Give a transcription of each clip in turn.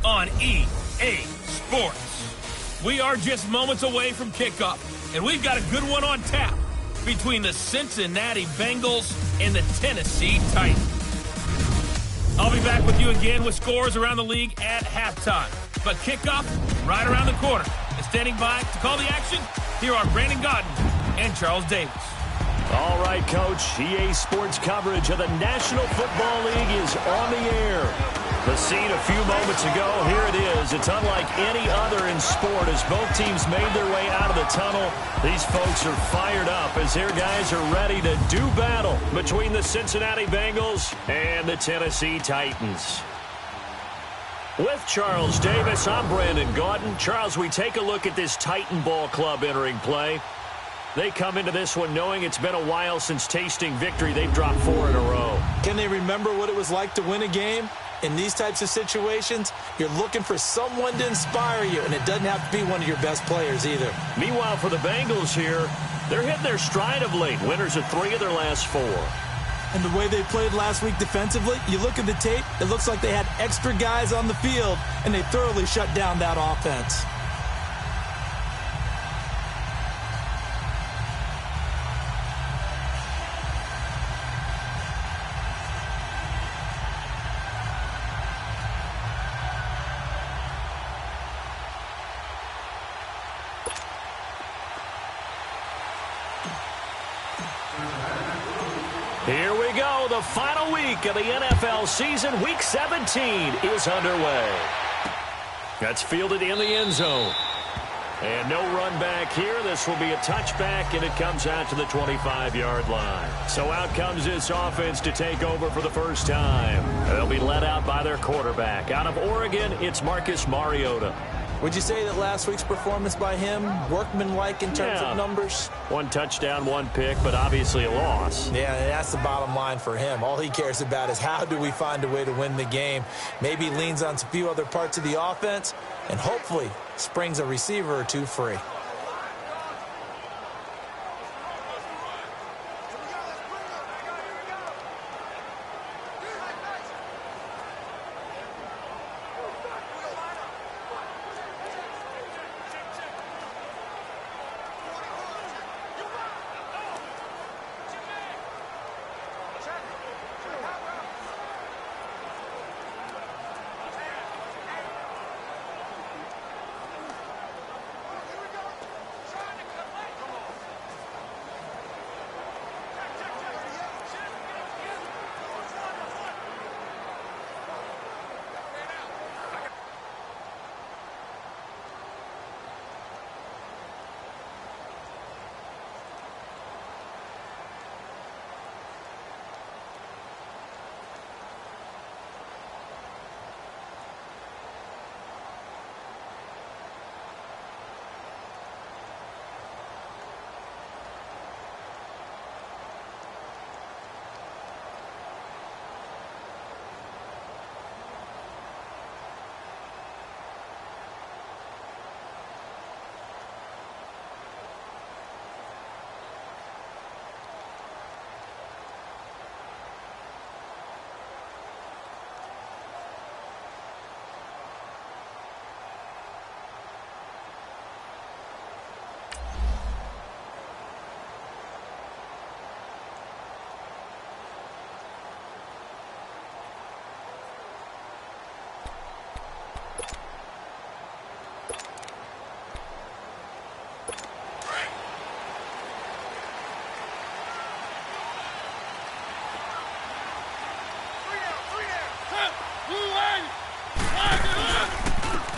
on EA Sports. We are just moments away from kickoff, and we've got a good one on tap between the Cincinnati Bengals and the Tennessee Titans. I'll be back with you again with scores around the league at halftime. But kickoff right around the corner. And standing by to call the action, here are Brandon Godden and Charles Davis. All right, Coach. EA Sports coverage of the National Football League is on the air. The scene a few moments ago, here it is. It's unlike any other in sport as both teams made their way out of the tunnel. These folks are fired up as their guys are ready to do battle between the Cincinnati Bengals and the Tennessee Titans. With Charles Davis, I'm Brandon Gaudin. Charles, we take a look at this Titan Ball Club entering play. They come into this one knowing it's been a while since tasting victory. They've dropped 4 in a row. Can they remember what it was like to win a game? In these types of situations, you're looking for someone to inspire you, and it doesn't have to be one of your best players either. Meanwhile, for the Bengals here, they're hitting their stride of late. Winners of 3 of their last 4. And the way they played last week defensively, you look at the tape, it looks like they had extra guys on the field, and they thoroughly shut down that offense. Here we go. The final week of the NFL season. Week 17 is underway. That's fielded in the end zone. And no run back here. This will be a touchback, and it comes out to the 25-yard line. So out comes this offense to take over for the first time. They'll be led out by their quarterback. Out of Oregon, it's Marcus Mariota. Would you say that last week's performance by him, workmanlike in terms of numbers? 1 touchdown, 1 pick, but obviously a loss. Yeah, that's the bottom line for him. All he cares about is how do we find a way to win the game. Maybe leans on a few other parts of the offense, and hopefully springs a receiver or 2 free.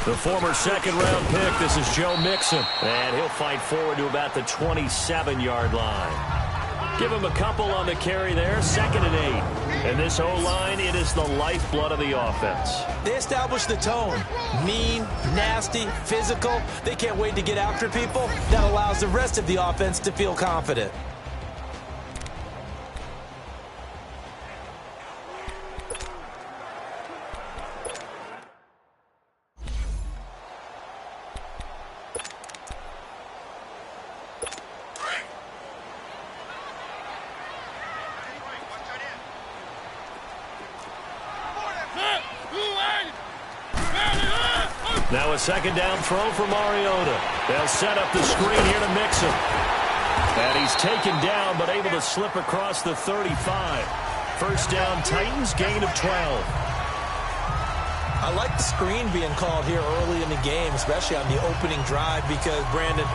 The former second-round pick, this is Joe Mixon. And he'll fight forward to about the 27-yard line. Give him a couple on the carry there, 2nd and 8. And this O-line, it is the lifeblood of the offense. They establish the tone. Mean, nasty, physical. They can't wait to get after people. That allows the rest of the offense to feel confident. Now a second down throw for Mariota. They'll set up the screen here to Mixon. And he's taken down, but able to slip across the 35. First down, Titans, gain of 12. I like the screen being called here early in the game, especially on the opening drive, because, Brandon,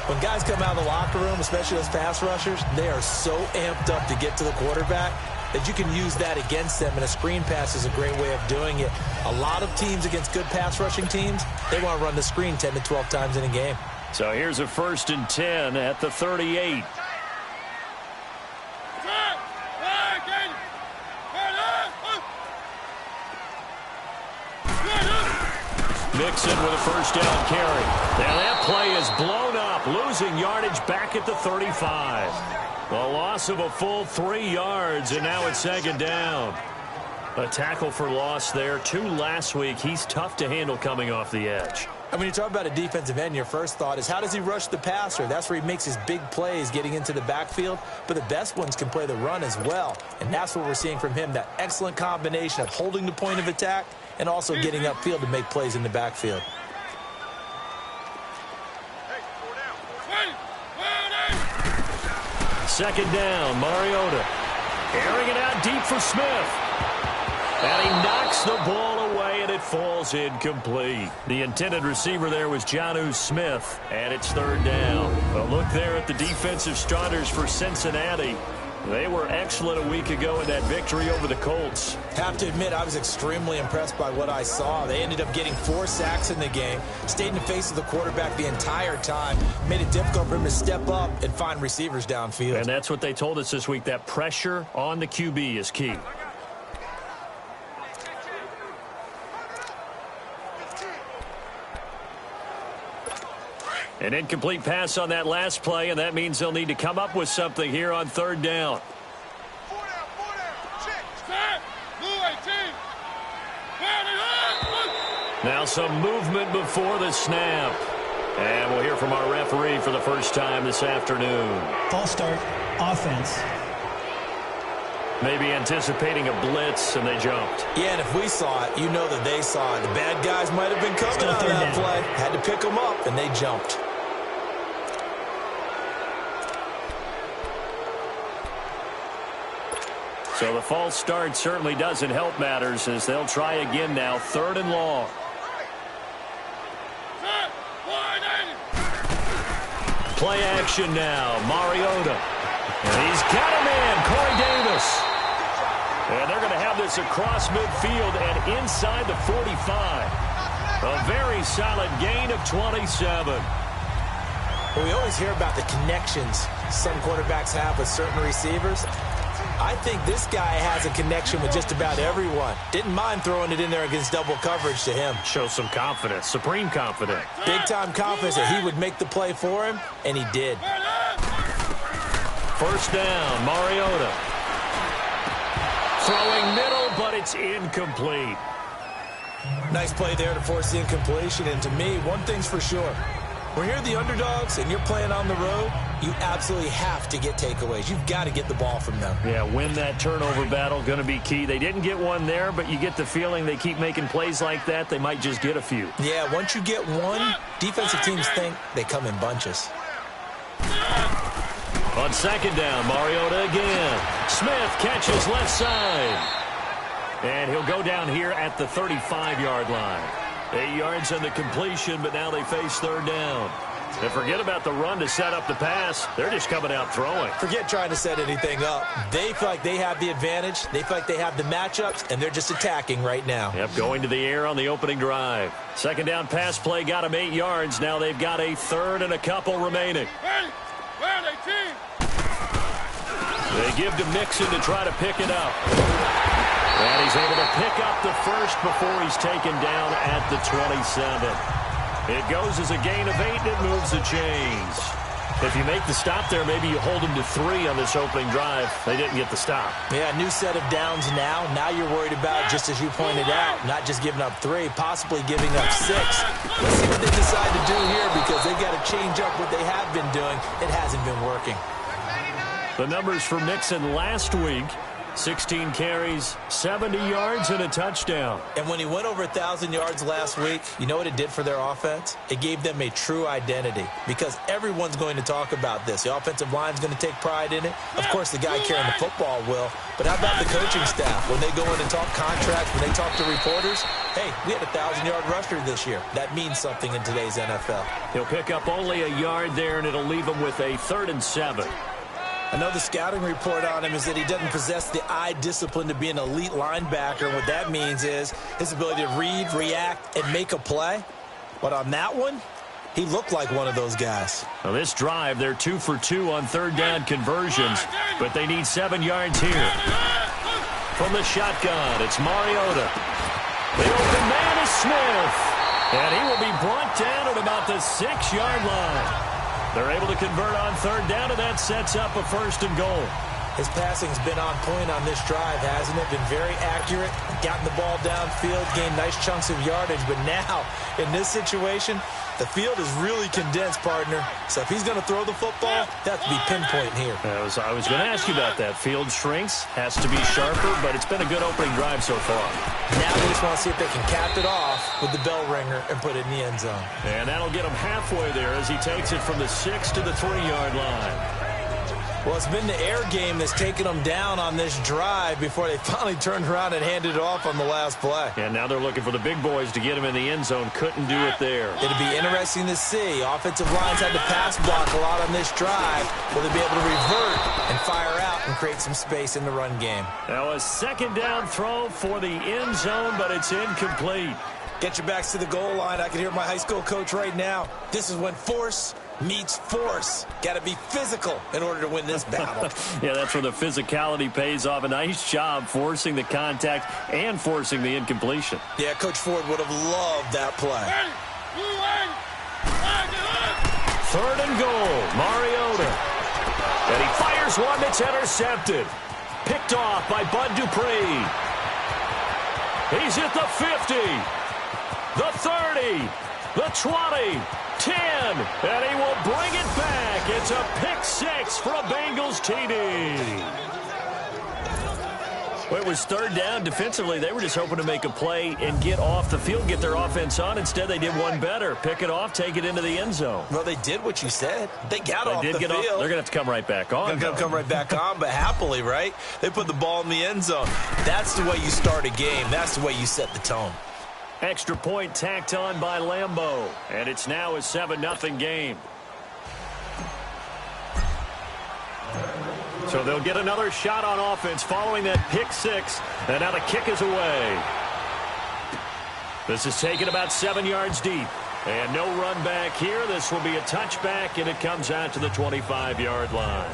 when guys come out of the locker room, especially those pass rushers, they are so amped up to get to the quarterback that you can use that against them, and a screen pass is a great way of doing it. A lot of teams against good pass rushing teams, they want to run the screen 10 to 12 times in a game. So here's a 1st and 10 at the 38. Mixon with a first down carry. And that play is blown up, losing yardage back at the 35. A loss of a full 3 yards, and now it's second down. A tackle for loss there. 2 last week. He's tough to handle coming off the edge. And when you talk about a defensive end, your first thought is, how does he rush the passer? That's where he makes his big plays getting into the backfield. But the best ones can play the run as well. And that's what we're seeing from him, that excellent combination of holding the point of attack and also getting upfield to make plays in the backfield. Second down, Mariota. Airing it out deep for Smith. And he knocks the ball away, and it falls incomplete. The intended receiver there was Jonnu Smith, and it's third down. A look there at the defensive starters for Cincinnati. They were excellent a week ago in that victory over the Colts. Have to admit, I was extremely impressed by what I saw. They ended up getting 4 sacks in the game, stayed in the face of the quarterback the entire time, made it difficult for him to step up and find receivers downfield. And that's what they told us this week, that pressure on the QB is key. An incomplete pass on that last play, and that means they'll need to come up with something here on third down. Now some movement before the snap. And we'll hear from our referee for the first time this afternoon. False start, offense. Maybe anticipating a blitz, and they jumped. Yeah, and if we saw it, you know that they saw it. The bad guys might have been coming out of that play. Had to pick them up, and they jumped. So the false start certainly doesn't help matters, as they'll try again now, third and long. Play action now, Mariota. And he's got him in, Corey Davis. And they're going to have this across midfield and inside the 45. A very solid gain of 27. Well, we always hear about the connections some quarterbacks have with certain receivers. I think this guy has a connection with just about everyone. Didn't mind throwing it in there against double coverage to him. Shows some confidence, supreme confidence. Big-time confidence that he would make the play for him, and he did. First down, Mariota. Throwing middle, but it's incomplete. Nice play there to force the incompletion, and to me, one thing's for sure. When you're the underdogs and you're playing on the road, you absolutely have to get takeaways. You've got to get the ball from them. Yeah, win that turnover battle, going to be key. They didn't get one there, but you get the feeling they keep making plays like that, they might just get a few. Yeah, once you get one, defensive teams think they come in bunches. On second down, Mariota again. Smith catches left side. And he'll go down here at the 35-yard line. 8 yards on the completion, but now they face third down. And forget about the run to set up the pass. They're just coming out throwing. Forget trying to set anything up. They feel like they have the advantage. They feel like they have the matchups, and they're just attacking right now. Yep, going to the air on the opening drive. Second down pass play got them 8 yards. Now they've got a third and a couple remaining. They give to Mixon to try to pick it up. And he's able to pick up the first before he's taken down at the 27. It goes as a gain of 8, and it moves the chains. If you make the stop there, maybe you hold them to 3 on this opening drive. They didn't get the stop. Yeah, new set of downs now. Now you're worried about, just as you pointed out, not just giving up 3, possibly giving up 6. Let's see what they decide to do here, because they've got to change up what they have been doing. It hasn't been working. The numbers for Mixon last week, 16 carries, 70 yards, and a touchdown. And when he went over 1,000 yards last week, you know what it did for their offense? It gave them a true identity because everyone's going to talk about this. The offensive line's going to take pride in it. Of course, the guy carrying the football will. But how about the coaching staff? When they go in and talk contracts, when they talk to reporters, hey, we had a 1,000-yard rusher this year. That means something in today's NFL. He'll pick up only a yard there, and it'll leave him with a 3rd and 7. I know the scouting report on him is that he doesn't possess the eye discipline to be an elite linebacker. And what that means is his ability to read, react, and make a play. But on that one, he looked like one of those guys. Now this drive, they're 2 for 2 on 3rd down conversions, but they need 7 yards here. From the shotgun, it's Mariota. The open man is Smith. And he will be brought down at about the 6-yard line. They're able to convert on 3rd down, and that sets up a 1st and goal. His passing's been on point on this drive, hasn't it? Been very accurate, gotten the ball downfield, gained nice chunks of yardage. But now, in this situation, the field is really condensed, partner. So if he's going to throw the football, that has to be pinpoint here. I was going to ask you about that. Field shrinks, has to be sharper, but it's been a good opening drive so far. Now they just want to see if they can cap it off with the bell ringer and put it in the end zone. And that'll get him halfway there as he takes it from the 6 to the 3-yard line. Well, it's been the air game that's taken them down on this drive before they finally turned around and handed it off on the last play. And now they're looking for the big boys to get him in the end zone. Couldn't do it there. It'll be interesting to see. Offensive lines had to pass block a lot on this drive. Will they be able to revert and fire out and create some space in the run game? Now a 2nd down throw for the end zone, but it's incomplete. Get your backs to the goal line. I can hear my high school coach right now. This is when force meets force. Got to be physical in order to win this battle. Yeah, that's where the physicality pays off. A nice job forcing the contact and forcing the incompletion. Yeah, Coach Ford would have loved that play. 3rd and goal, Mariota. And he fires one that's intercepted. Picked off by Bud Dupree. He's at the 50, the 30, the 20, 10, and he will bring it back. It's a pick 6 for a Bengals TD. Well, it was 3rd down. Defensively, they were just hoping to make a play and get off the field, get their offense on. Instead, they did one better. Pick it off, take it into the end zone. Well, they did what you said. They got off the field. They're going to have to come right back on. They're going to come right back on, but happily, right? They put the ball in the end zone. That's the way you start a game. That's the way you set the tone. Extra point tacked on by Lambeau, and it's now a 7-0 game. So they'll get another shot on offense following that pick 6, and now the kick is away. This is taken about 7 yards deep, and no run back here. This will be a touchback, and it comes out to the 25-yard line.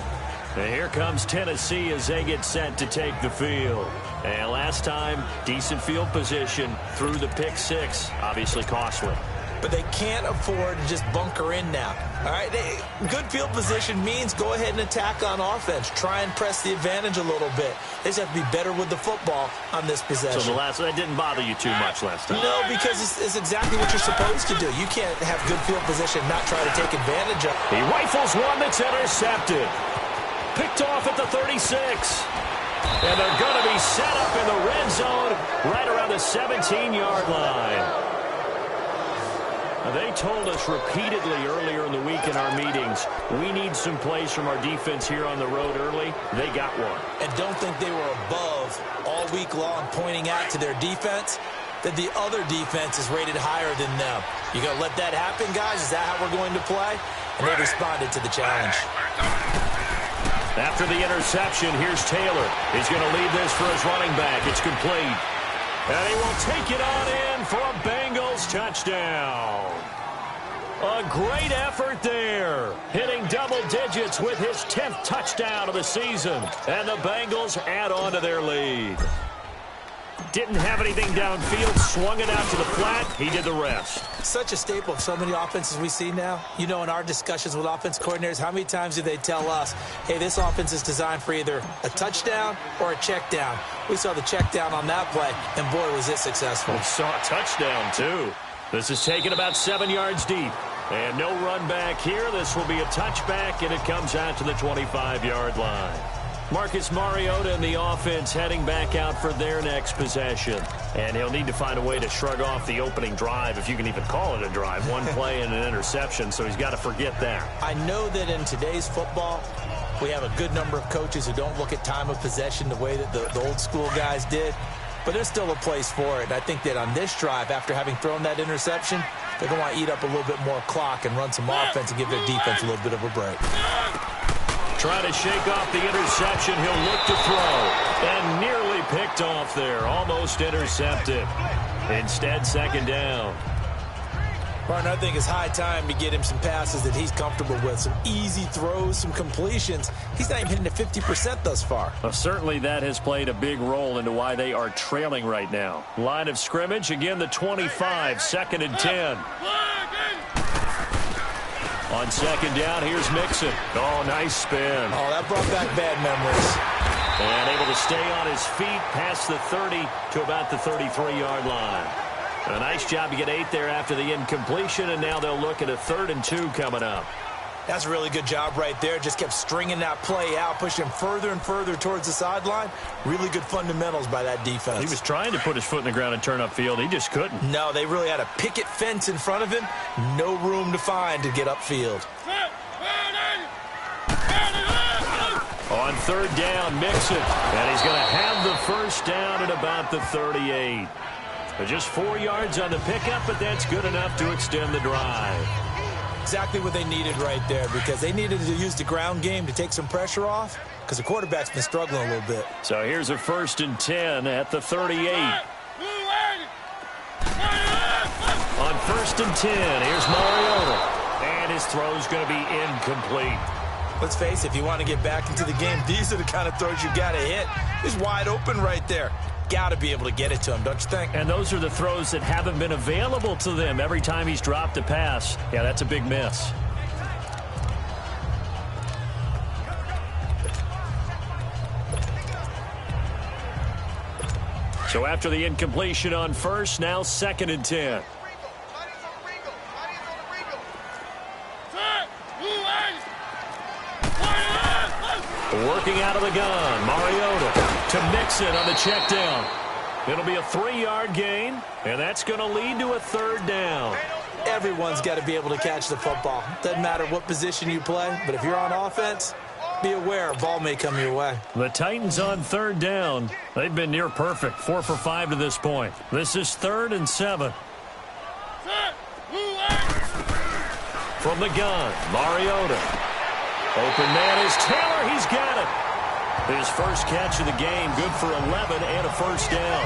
And here comes Tennessee as they get set to take the field. And last time, decent field position through the pick 6, obviously costly. But they can't afford to just bunker in now. All right, good field position means go ahead and attack on offense. Try and press the advantage a little bit. They just have to be better with the football on this possession. So that didn't bother you too much last time? No, because it's exactly what you're supposed to do. You can't have good field position and not try to take advantage of it. He rifles one that's intercepted. Picked off at the 36. And they're going to be set up in the red zone right around the 17-yard line. They told us repeatedly earlier in the week in our meetings, we need some plays from our defense here on the road early. They got one. And don't think they were above all week long pointing out to their defense that the other defense is rated higher than them. You going to let that happen, guys? Is that how we're going to play? And they responded to the challenge. After the interception, here's Taylor. He's going to lead this for his running back. It's complete. And he will take it on in for a Bengals touchdown. A great effort there. Hitting double digits with his 10th touchdown of the season. And the Bengals add on to their lead. Didn't have anything downfield, swung it out to the flat. He did the rest. Such a staple of so many offenses we see now. You know, in our discussions with offense coordinators, how many times do they tell us, hey, this offense is designed for either a touchdown or a check down. We saw the check down on that play, and boy, was it successful. We saw a touchdown, too. This is taken about 7 yards deep. And no run back here. This will be a touchback, and it comes out to the 25-yard line. Marcus Mariota and the offense heading back out for their next possession. And he'll need to find a way to shrug off the opening drive, if you can even call it a drive. One play and an interception, so he's got to forget that. I know that in today's football, we have a good number of coaches who don't look at time of possession the way that the old school guys did. But there's still a place for it. And I think that on this drive, after having thrown that interception, they're going to want to eat up a little bit more clock and run some offense and give their defense a little bit of a break. Trying to shake off the interception. He'll look to throw. And nearly picked off there. Almost intercepted. Instead, second down. Martin, I think it's high time to get him some passes that he's comfortable with. Some easy throws, some completions. He's not even hitting to 50% thus far. Well, certainly that has played a big role into why they are trailing right now. Line of scrimmage, again the 25, 2nd and 10. On second down, here's Mixon. Oh, nice spin. Oh, that brought back bad memories. And able to stay on his feet past the 30 to about the 33-yard line. A nice job to get 8 there after the incompletion, and now they'll look at a 3rd and 2 coming up. That's a really good job right there. Just kept stringing that play out, pushing him further and further towards the sideline. Really good fundamentals by that defense. He was trying to put his foot in the ground and turn upfield. He just couldn't. No, they really had a picket fence in front of him. No room to find to get upfield. On 3rd down, Mixon. And he's going to have the first down at about the 38. Just 4 yards on the pickup, but that's good enough to extend the drive. Exactly what they needed right there, because they needed to use the ground game to take some pressure off, because the quarterback's been struggling a little bit. So here's a 1st and 10 at the 38. On 1st and 10, here's Mariota. And his throw's going to be incomplete. Let's face it, if you want to get back into the game, these are the kind of throws you got to hit. He's wide open right there. Got to be able to get it to him, don't you think? And those are the throws that haven't been available to them every time he's dropped a pass. Yeah, that's a big miss. So after the incompletion on 1st, now 2nd and 10. Working out of the gun, Mariota to Mixon on the check down. It'll be a 3-yard gain, and that's going to lead to a 3rd down. Everyone's got to be able to catch the football. Doesn't matter what position you play, but if you're on offense, be aware a ball may come your way. The Titans on 3rd down. They've been near perfect, 4 for 5 to this point. This is 3rd and 7. From the gun, Mariota. Open man is Taylor. He's got it. His first catch of the game, good for 11 and a first down.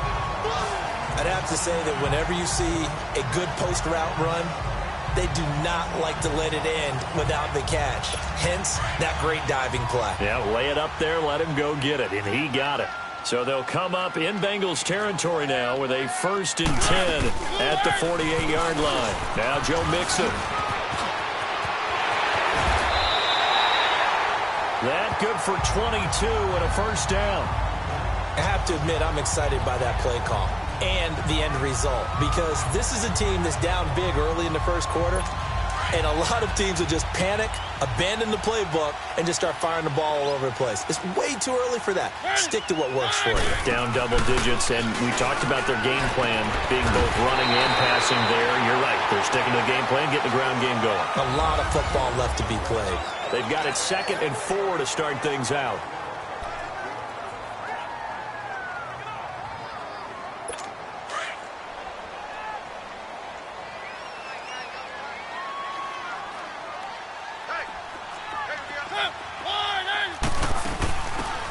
I'd have to say that whenever you see a good post route run, they do not like to let it end without the catch. Hence, that great diving play. Yeah, lay it up there, let him go get it, and he got it. So they'll come up in Bengals territory now with a 1st and 10 at the 48-yard line. Now Joe Mixon. That good for 22 and a first down. I have to admit, I'm excited by that play call and the end result, because this is a team that's down big early in the first quarter, and a lot of teams will just panic, abandon the playbook, and just start firing the ball all over the place. It's way too early for that. Stick to what works for you. Down double digits, and we talked about their game plan being both running and passing there. You're right. They're sticking to the game plan, getting the ground game going. A lot of football left to be played. They've got it 2nd and 4 to start things out.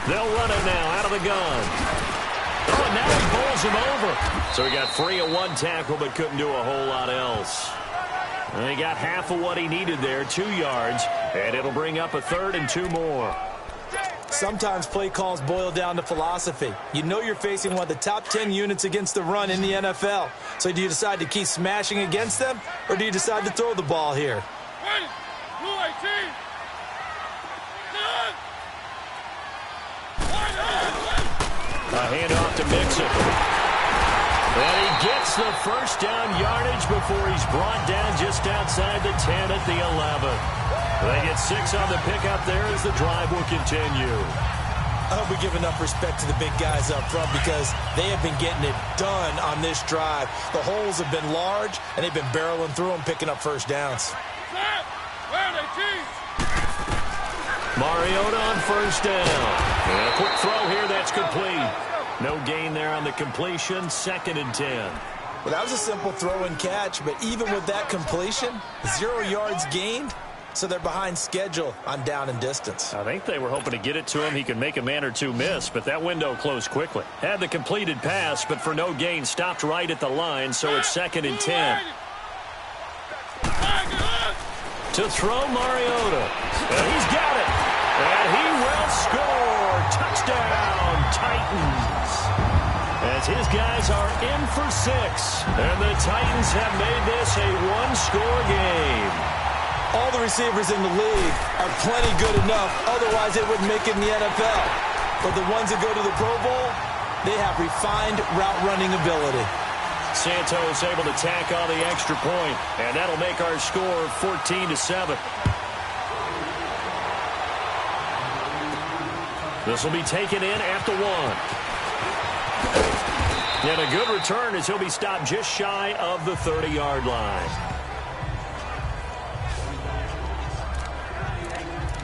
They'll run it now out of the gun. Oh, and now he bowls him over. So he got free of 1 tackle but couldn't do a whole lot else. And he got half of what he needed there, 2 yards, and it'll bring up a 3rd and 2 more. Sometimes play calls boil down to philosophy. You know you're facing one of the top 10 units against the run in the NFL. So do you decide to keep smashing against them, or do you decide to throw the ball here? A handoff to Mixon. And he gets the first down yardage before he's brought down just outside the 10 at the 11. They get 6 on the pickup there as the drive will continue. I hope we give enough respect to the big guys up front because they have been getting it done on this drive. The holes have been large, and they've been barreling through them, picking up first downs. Mariota on first down. And a quick throw here, that's complete. No gain there on the completion, 2nd and 10. Well, that was a simple throw and catch, but even with that completion, 0 yards gained, so they're behind schedule on down and distance. I think they were hoping to get it to him. He could make a man or two miss, but that window closed quickly. Had the completed pass, but for no gain, stopped right at the line, so it's 2nd and 10. To throw Mariota. And he's got it. And he will score. Touchdown, Titans. As his guys are in for 6. And the Titans have made this a one-score game. All the receivers in the league are plenty good enough. Otherwise, they wouldn't make it in the NFL. But the ones that go to the Pro Bowl, they have refined route running ability. Santos able to tack on the extra point, and that'll make our score 14-7. This will be taken in after 1. And a good return as he'll be stopped just shy of the 30-yard line.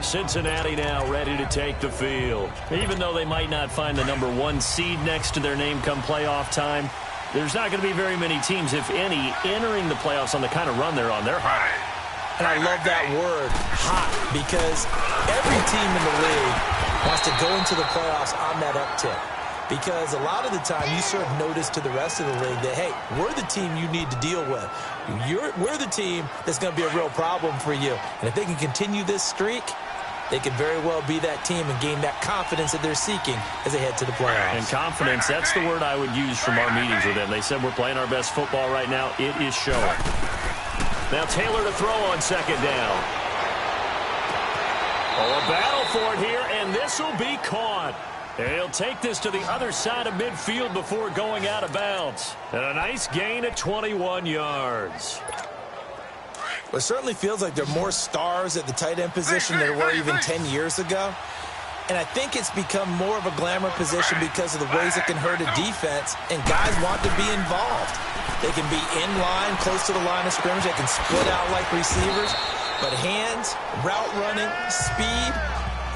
Cincinnati now ready to take the field. Even though they might not find the number 1 seed next to their name come playoff time, there's not going to be very many teams, if any, entering the playoffs on the kind of run they're on. They're hot. And I love that word, hot, because every team in the league wants to go into the playoffs on that uptick. Because a lot of the time you serve notice to the rest of the league that, hey, we're the team you need to deal with. We're the team that's going to be a real problem for you. And if they can continue this streak, they could very well be that team and gain that confidence that they're seeking as they head to the playoffs. And confidence, that's the word I would use from our meetings with them. They said we're playing our best football right now. It is showing. Now Taylor to throw on 2nd down. Oh, a battle for it here, and this will be caught. And he'll take this to the other side of midfield before going out of bounds. And a nice gain at 21 yards. Well, it certainly feels like there are more stars at the tight end position than there were even 10 years ago. And I think it's become more of a glamour position because of the ways it can hurt a defense, and guys want to be involved. They can be in line, close to the line of scrimmage. They can split out like receivers. But hands, route running, speed,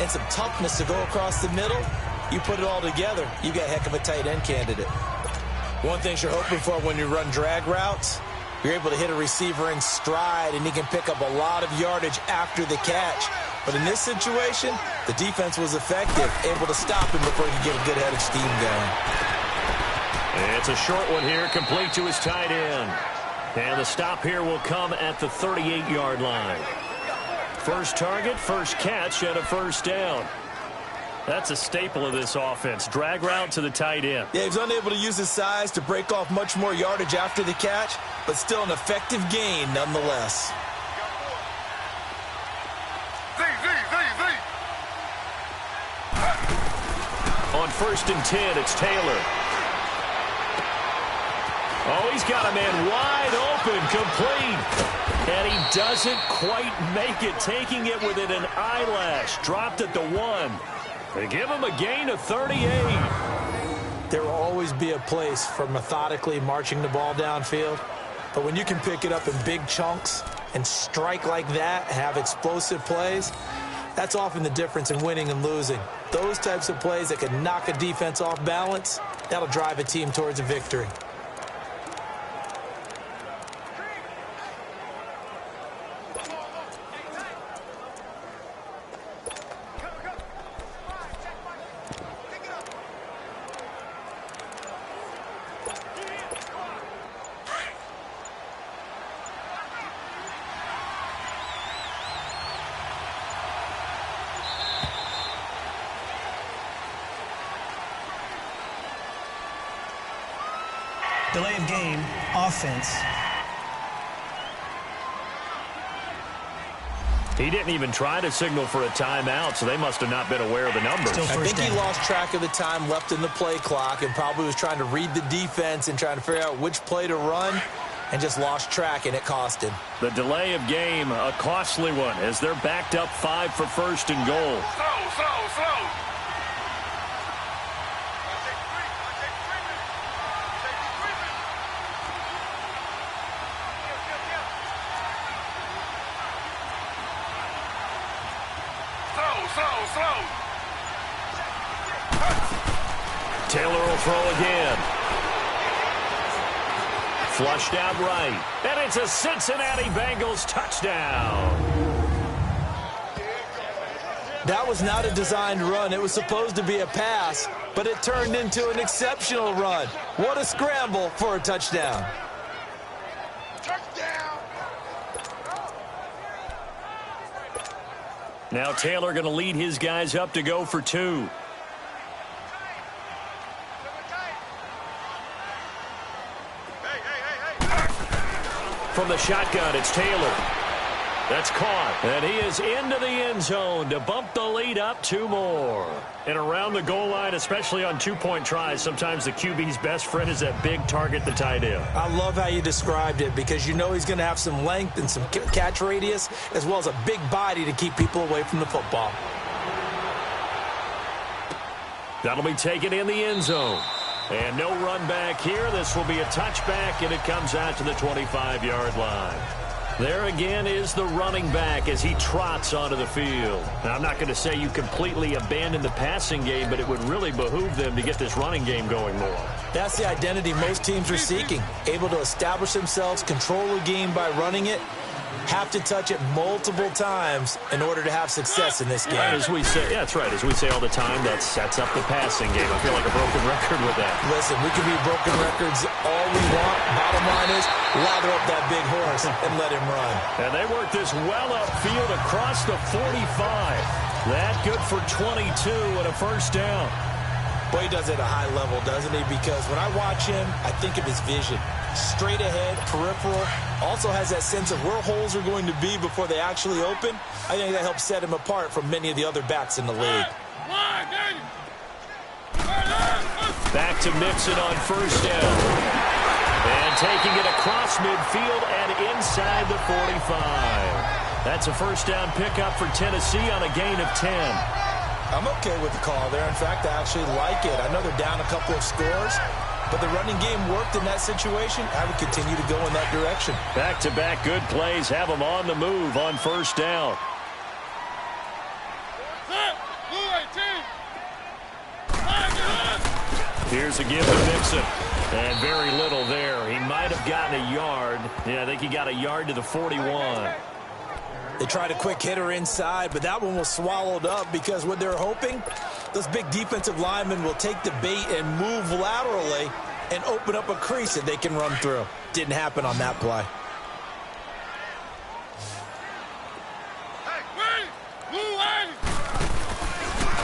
and some toughness to go across the middle, you put it all together, you got a heck of a tight end candidate. One thing you're hoping for when you run drag routes, you're able to hit a receiver in stride, and he can pick up a lot of yardage after the catch. But in this situation, the defense was effective, able to stop him before he could get a good head of steam going. And it's a short one here, complete to his tight end. And the stop here will come at the 38-yard line. First target, first catch, and a first down. That's a staple of this offense. Drag route to the tight end. Yeah, he's unable to use his size to break off much more yardage after the catch, but still an effective gain nonetheless. On 1st and 10, it's Taylor. Oh, he's got a man wide open, complete. And he doesn't quite make it, taking it within an eyelash. Dropped at the 1. They give him a gain of 38. There will always be a place for methodically marching the ball downfield. But when you can pick it up in big chunks and strike like that, have explosive plays, that's often the difference in winning and losing. Those types of plays that can knock a defense off balance, that'll drive a team towards a victory. Delay of game, offense. He didn't even try to signal for a timeout, so they must have not been aware of the numbers. I think he lost track of the time left in the play clock and probably was trying to read the defense and trying to figure out which play to run and just lost track, and it cost him. The delay of game, a costly one, as they're backed up 5 for 1st and goal. Slow. Taylor will throw again. Flushed out right. And it's a Cincinnati Bengals touchdown. That was not a designed run. It was supposed to be a pass, but it turned into an exceptional run. What a scramble for a touchdown. Now Taylor going to lead his guys up to go for 2. From the shotgun, it's Taylor. That's caught. And he is into the end zone to bump the lead up 2 more. And around the goal line, especially on 2-point tries, sometimes the QB's best friend is that big target, the tight end. I love how you described it because you know he's going to have some length and some catch radius as well as a big body to keep people away from the football. That'll be taken in the end zone. And no run back here. This will be a touchback, and it comes out to the 25-yard line. There again is the running back as he trots onto the field. Now, I'm not going to say you completely abandon the passing game, but it would really behoove them to get this running game going more. That's the identity most teams are seeking. Able to establish themselves, control the game by running it, have to touch it multiple times in order to have success in this game. As we say, yeah, that's right. As we say all the time, that sets up the passing game. I feel like a broken record with that. Listen, we can be broken records all we want. Bottom line is, lather up that big horse and let him run. And they work this well upfield across the 45. That good for 22 and a first down. Boy, he does it at a high level, doesn't he? Because when I watch him, I think of his vision. Straight ahead, peripheral. Also has that sense of where holes are going to be before they actually open. I think that helps set him apart from many of the other backs in the league. Back to Mixon on first down. And taking it across midfield and inside the 45. That's a first down pickup for Tennessee on a gain of 10. I'm okay with the call there. In fact, I actually like it. I know they're down a couple of scores, but the running game worked in that situation. I would continue to go in that direction. Back-to-back good plays have them on the move on first down. Here's a give to Mixon. And very little there. He might have gotten a yard. Yeah, I think he got a yard to the 41. They tried a quick hitter inside, but that one was swallowed up because what they're hoping, those big defensive linemen will take the bait and move laterally and open up a crease that they can run through. Didn't happen on that play.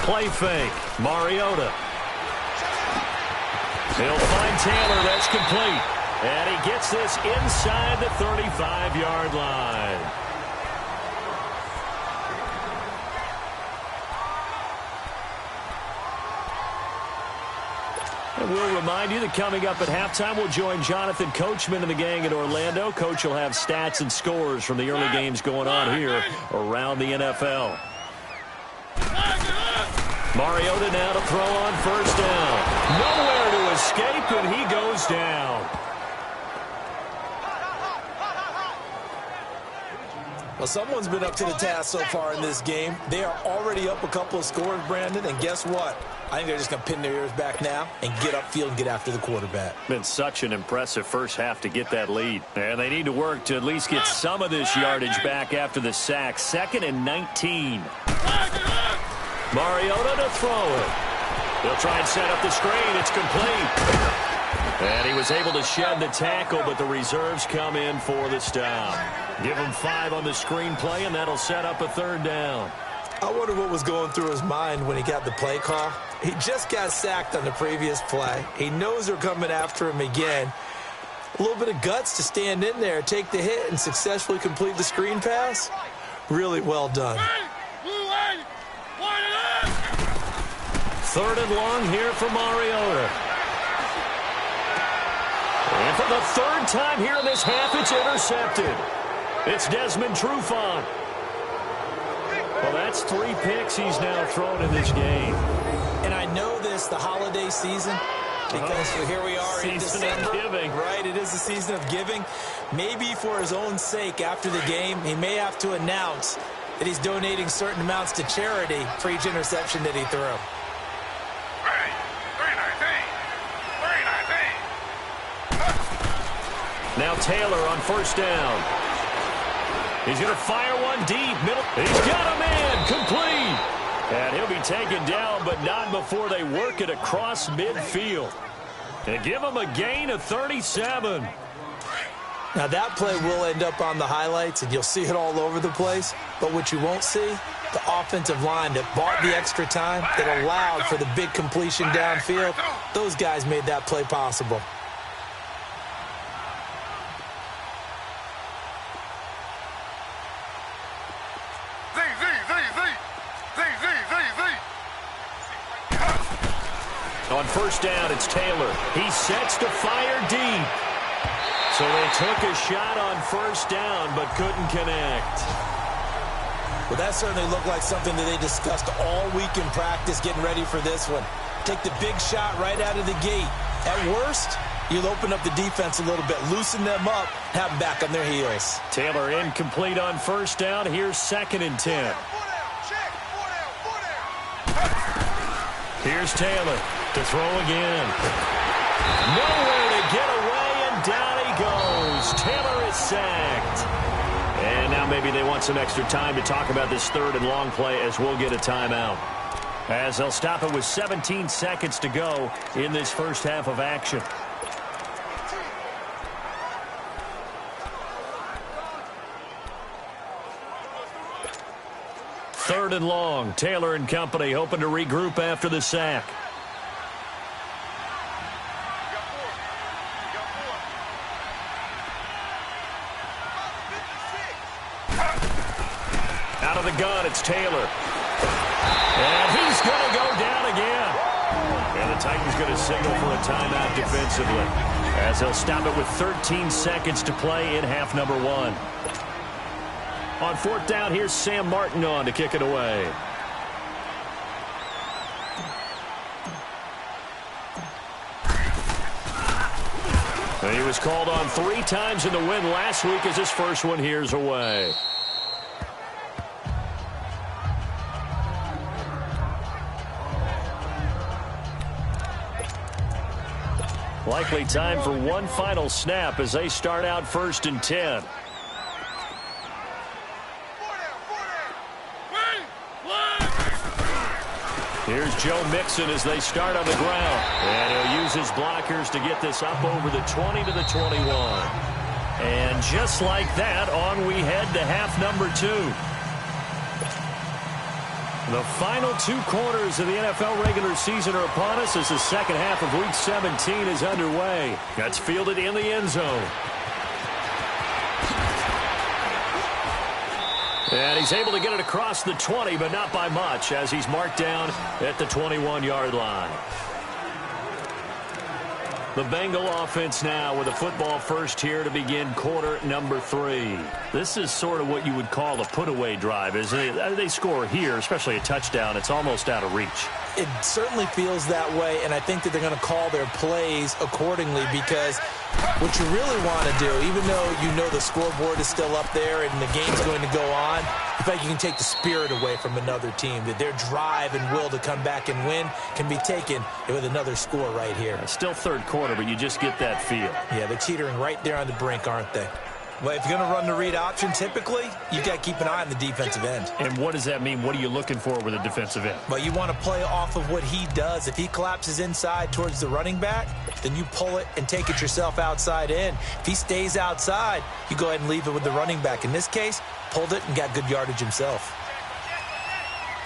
Play fake. Mariota. He'll find Taylor. That's complete. And he gets this inside the 35-yard line. And we'll remind you that coming up at halftime, we'll join Jonathan Coachman and the gang in Orlando. Coach will have stats and scores from the early games going on here around the NFL. Mariota now to throw on first down. Nowhere to escape, and he goes down. Well, someone's been up to the task so far in this game. They are already up a couple of scores, Brandon, and guess what? I think they're just going to pin their ears back now and get upfield and get after the quarterback. Been such an impressive first half to get that lead. And they need to work to at least get some of this yardage back after the sack. 2nd and 19. Mariota to throw it. They'll try and set up the screen. It's complete. And he was able to shed the tackle, but the reserves come in for the stop. Give him 5 on the screenplay, and that'll set up a 3rd down. I wonder what was going through his mind when he got the play call. He just got sacked on the previous play. He knows they're coming after him again. A little bit of guts to stand in there, take the hit, and successfully complete the screen pass. Really well done. 3rd and long here for Mariota. And for the 3rd time here in this half, it's intercepted. It's Desmond Trufant. Well, that's 3 picks he's now thrown in this game. And I know this, the holiday season, because here we are in December. Giving. Right, it is the season of giving. Maybe for his own sake after the game, he may have to announce that he's donating certain amounts to charity for each interception that he threw. Now Taylor on first down. He's going to fire one deep. Middle. He's got a man. Complete. And he'll be taken down, but not before they work it across midfield. And give him a gain of 37. Now that play will end up on the highlights, and you'll see it all over the place. But what you won't see, the offensive line that bought the extra time, that allowed for the big completion downfield, those guys made that play possible. On first down, it's Taylor. He sets to fire deep. So they took a shot on first down, but couldn't connect. Well, that certainly looked like something that they discussed all week in practice getting ready for this one. Take the big shot right out of the gate. At worst, you'll open up the defense a little bit, loosen them up, have them back on their heels. Taylor incomplete on first down. Here's 2nd and 10. Here's Taylor to throw again. Nowhere to get away, and down he goes. Taylor is sacked. And now maybe they want some extra time to talk about this 3rd and long play as we'll get a timeout. As they'll stop it with 17 seconds to go in this first half of action. Third and long. Taylor and company hoping to regroup after the sack. Out of the gun, it's Taylor. And he's going to go down again. And the Titans going to signal for a timeout defensively, as they'll stop it with 13 seconds to play in half number 1. On 4th down, here's Sam Martin on to kick it away. And he was called on 3 times in the win last week as his first one here's away. Likely time for one final snap as they start out 1st and 10. Here's Joe Mixon as they start on the ground. And he'll use his blockers to get this up over the 20 to the 21. And just like that, on we head to half number 2. The final 2 quarters of the NFL regular season are upon us as the second half of Week 17 is underway. That's fielded in the end zone. And he's able to get it across the 20, but not by much, as he's marked down at the 21-yard line. The Bengal offense now with a football first here to begin quarter number 3. This is sort of what you would call a put-away drive, isn't it? They score here, especially a touchdown. It's almost out of reach. It certainly feels that way, and I think that they're going to call their plays accordingly, because what you really want to do, even though you know the scoreboard is still up there and the game's going to go on, I think you can take the spirit away from another team, that their drive and will to come back and win can be taken with another score right here. It's still third quarter, but you just get that feel. Yeah, they're teetering right there on the brink, aren't they? Well, if you're going to run the read option, typically, you've got to keep an eye on the defensive end. And what does that mean? What are you looking for with a defensive end? Well, you want to play off of what he does. If he collapses inside towards the running back, then you pull it and take it yourself outside in. If he stays outside, you go ahead and leave it with the running back. In this case, pulled it and got good yardage himself.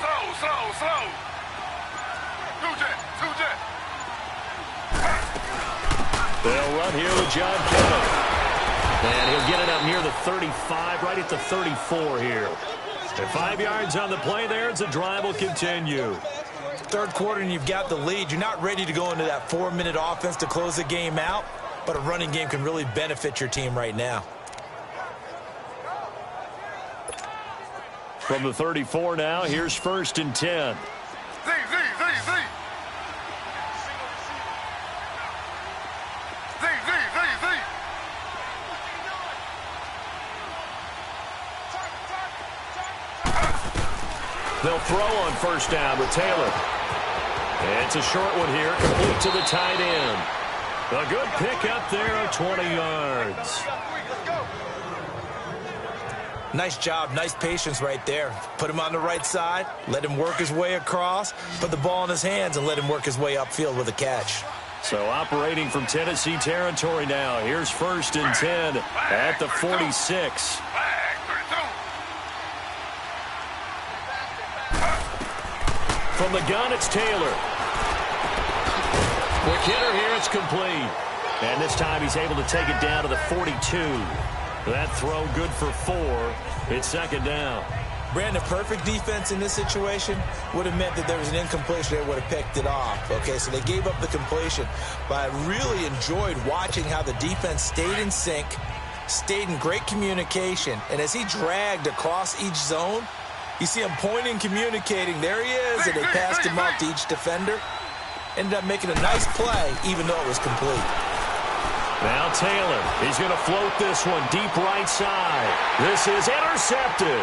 Slow. They'll run here with John Kittle. And he'll get it up near the 35, right at the 34 here. And 5 yards on the play there as the drive will continue. Third quarter and you've got the lead. You're not ready to go into that 4-minute offense to close the game out, but a running game can really benefit your team right now. From the 34 now, here's 1st and 10. Z. They'll throw on first down with Taylor. And it's a short one here, complete to the tight end. A good pickup there of 20 yards. Nice job, nice patience right there. Put him on the right side, let him work his way across, put the ball in his hands, and let him work his way upfield with a catch. So operating from Tennessee territory now. Here's 1st and 10 at the 46. From the gun, it's Taylor. Quick hitter here, it's complete. And this time he's able to take it down to the 42. That throw good for 4. It's 2nd down. Brandon, perfect defense in this situation would have meant that there was an incompletion. They would have picked it off. Okay, so they gave up the completion. But I really enjoyed watching how the defense stayed in sync, stayed in great communication. And as he dragged across each zone, you see him pointing, communicating. There he is, and they passed him off to each defender. Ended up making a nice play, even though it was complete. Now Taylor, he's going to float this one deep right side. This is intercepted.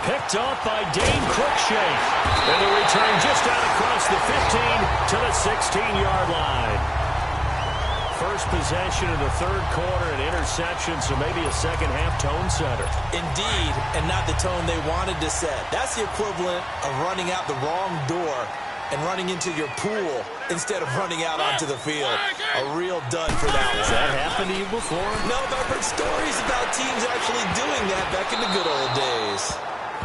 Picked off by Dane Cruikshank. And the return just out across the 15 to the 16-yard line. First possession of the 3rd quarter, an interception, so maybe a second-half tone setter. Indeed, and not the tone they wanted to set. That's the equivalent of running out the wrong door and running into your pool instead of running out onto the field. A real dud for that one. Has that happened to you before? No, but I've heard stories about teams actually doing that back in the good old days.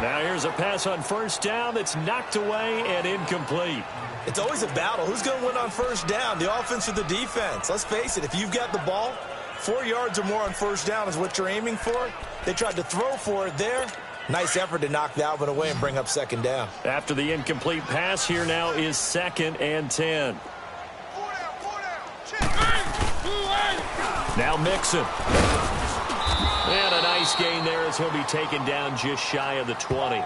Now here's a pass on first down that's knocked away and incomplete. It's always a battle. Who's going to win on first down, the offense or the defense? Let's face it, if you've got the ball, 4 yards or more on first down is what you're aiming for. They tried to throw for it there. Nice effort to knock that one away and bring up 2nd down. After the incomplete pass, here now is 2nd and 10. Now Mixon. And a nice gain there as he'll be taken down just shy of the 20.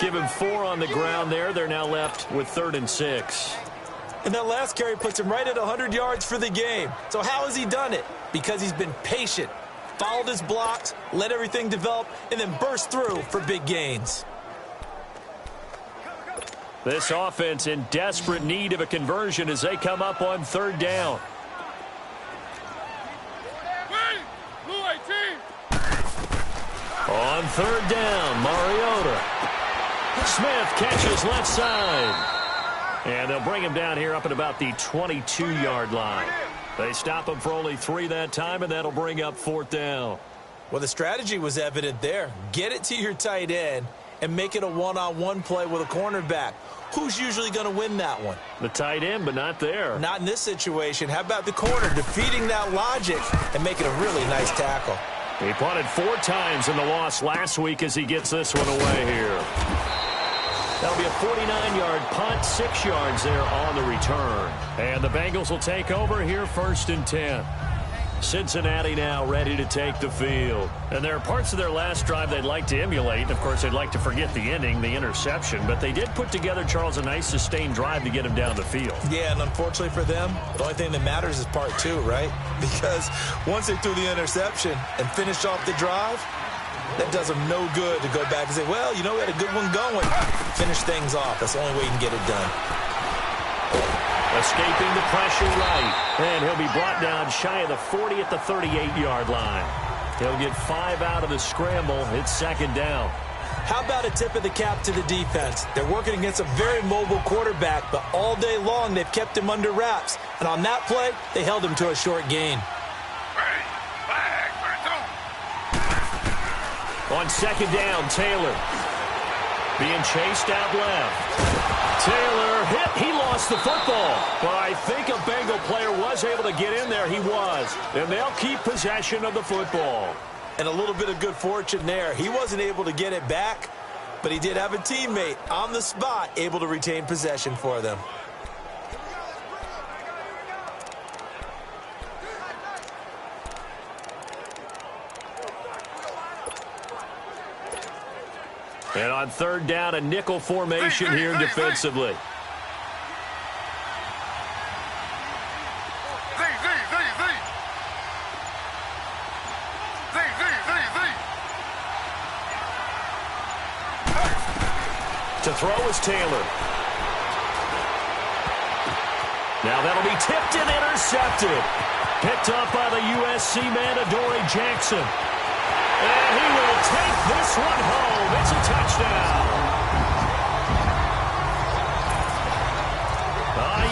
Give him 4 on the ground there. They're now left with 3rd and 6. And that last carry puts him right at 100 yards for the game. So how has he done it? Because he's been patient, followed his blocks, let everything develop, and then burst through for big gains. This offense in desperate need of a conversion as they come up on 3rd down. On 3rd down, Mariota. Smith catches left side. And they'll bring him down here up at about the 22-yard line. They stop him for only 3 that time, and that'll bring up 4th down. Well, the strategy was evident there. Get it to your tight end and make it a one-on-one play with a cornerback. Who's usually going to win that one? The tight end, but not there. Not in this situation. How about the corner defeating that logic and making a really nice tackle? He punted 4 times in the loss last week as he gets this one away here. That'll be a 49-yard punt, 6 yards there on the return. And the Bengals will take over here 1st and 10. Cincinnati now ready to take the field. And there are parts of their last drive they'd like to emulate. Of course, they'd like to forget the ending, the interception. But they did put together, Charles, a nice sustained drive to get him down the field. Yeah, and unfortunately for them, the only thing that matters is part 2, right? Because once they threw the interception and finished off the drive, that does them no good to go back and say, well, you know, we had a good one going. Finish things off. That's the only way you can get it done. Escaping the pressure right. And he'll be brought down shy of the 40 at the 38-yard line. He'll get 5 out of the scramble. It's 2nd down. How about a tip of the cap to the defense? They're working against a very mobile quarterback, but all day long they've kept him under wraps. And on that play, they held him to a short gain. On 2nd down, Taylor being chased out left. Taylor hit. He lost the football. But I think a Bengal player was able to get in there. He was. And they'll keep possession of the football. And a little bit of good fortune there. He wasn't able to get it back, but he did have a teammate on the spot able to retain possession for them. And on 3rd down, a nickel formation here defensively. To throw is Taylor. Now that'll be tipped and intercepted. Picked up by the USC man, Adoree Jackson. And he will take this one home. It's a touchdown.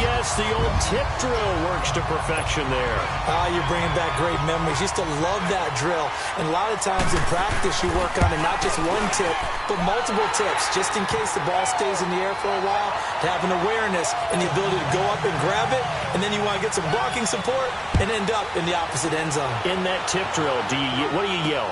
Yes, the old tip drill works to perfection there. You're bringing back great memories. Used to love that drill. And a lot of times in practice, you work on it not just one tip, but multiple tips, just in case the ball stays in the air for a while, to have an awareness and the ability to go up and grab it, and then you want to get some blocking support and end up in the opposite end zone. In that tip drill, what do you yell?